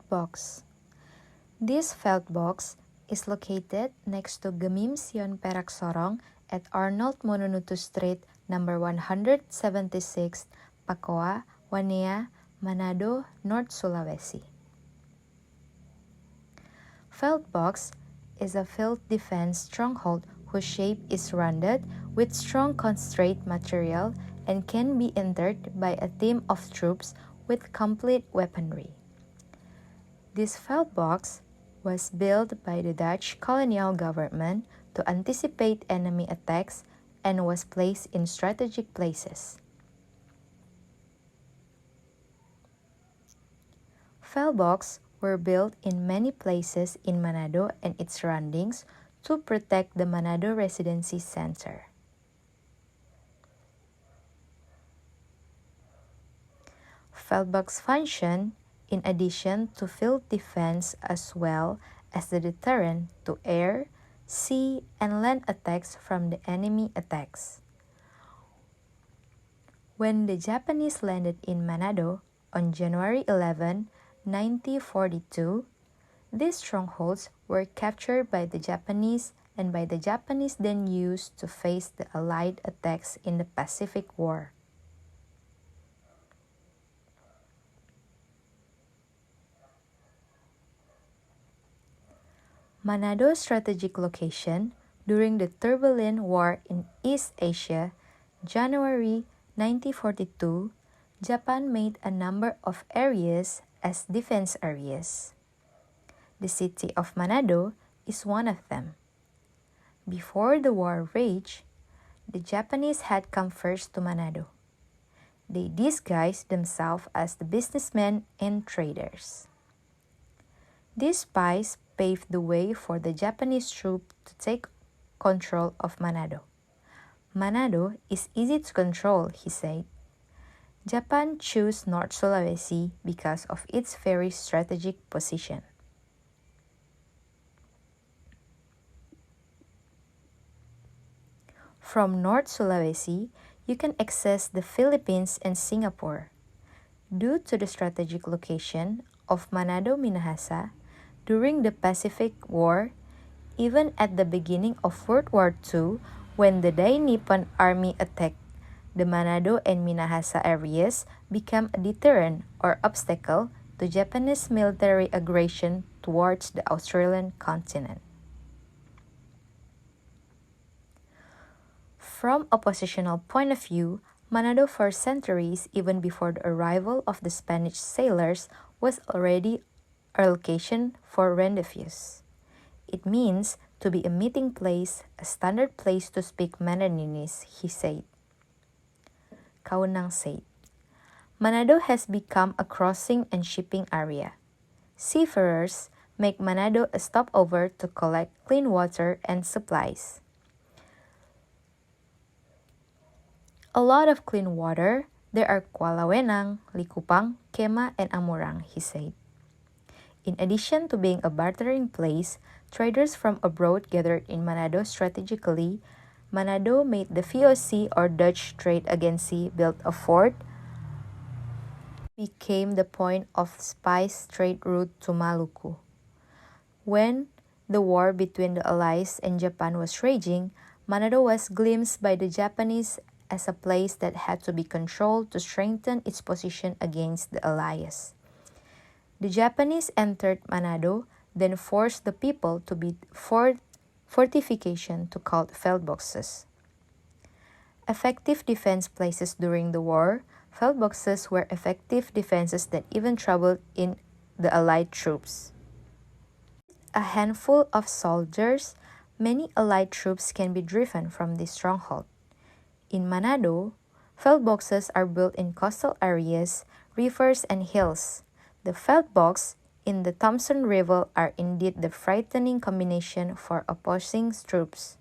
Veldbox. This Veldbox is located next to Gemim Sion Perak Sorong at Arnold Mononutu Street, number 176, Pacoa, Wanea, Manado, North Sulawesi. Veldbox is a field defense stronghold whose shape is rounded with strong concentrate material and can be entered by a team of troops with complete weaponry. This Veldbox was built by the Dutch colonial government to anticipate enemy attacks and was placed in strategic places. Veldbox were built in many places in Manado and its surroundings to protect the Manado Residency Center. Veldbox function in addition to field defense as well as the deterrent to air, sea, and land attacks from the enemy attacks. When the Japanese landed in Manado on January 11, 1942, these strongholds were captured by the Japanese and by the Japanese then used to face the Allied attacks in the Pacific War. Manado's strategic location during the turbulent war in East Asia, January 1942, Japan made a number of areas as defense areas. The city of Manado is one of them. Before the war raged, the Japanese had come first to Manado. They disguised themselves as the businessmen and traders. These spies paved the way for the Japanese troops to take control of Manado. Manado is easy to control, he said. Japan chose North Sulawesi because of its very strategic position. From North Sulawesi, you can access the Philippines and Singapore. Due to the strategic location of Manado Minahasa, during the Pacific War, even at the beginning of World War II, when the Dai-Nippon Army attacked, the Manado and Minahasa areas became a deterrent or obstacle to Japanese military aggression towards the Australian continent. From a positional point of view, Manado for centuries, even before the arrival of the Spanish sailors, was already a location for rendezvous. It means to be a meeting place, a standard place to speak Mandanese, he said. Kaunang said, Manado has become a crossing and shipping area. Seafarers make Manado a stopover to collect clean water and supplies. A lot of clean water. There are Kuala Wenang, Likupang, Kema, and Amurang, he said. In addition to being a bartering place, traders from abroad gathered in Manado strategically. Manado made the VOC or Dutch Trade Agency build a fort, became the point of spice trade route to Maluku. When the war between the Allies and Japan was raging, Manado was glimpsed by the Japanese as a place that had to be controlled to strengthen its position against the Allies. The Japanese entered Manado, then forced the people to build fortification to called Veldboxes. Effective defense places during the war, Veldboxes were effective defenses that even troubled in the Allied troops. A handful of soldiers, many Allied troops can be driven from this stronghold. In Manado, Veldboxes are built in coastal areas, rivers, and hills. The Veldbox in the Thompson River are indeed the frightening combination for opposing troops.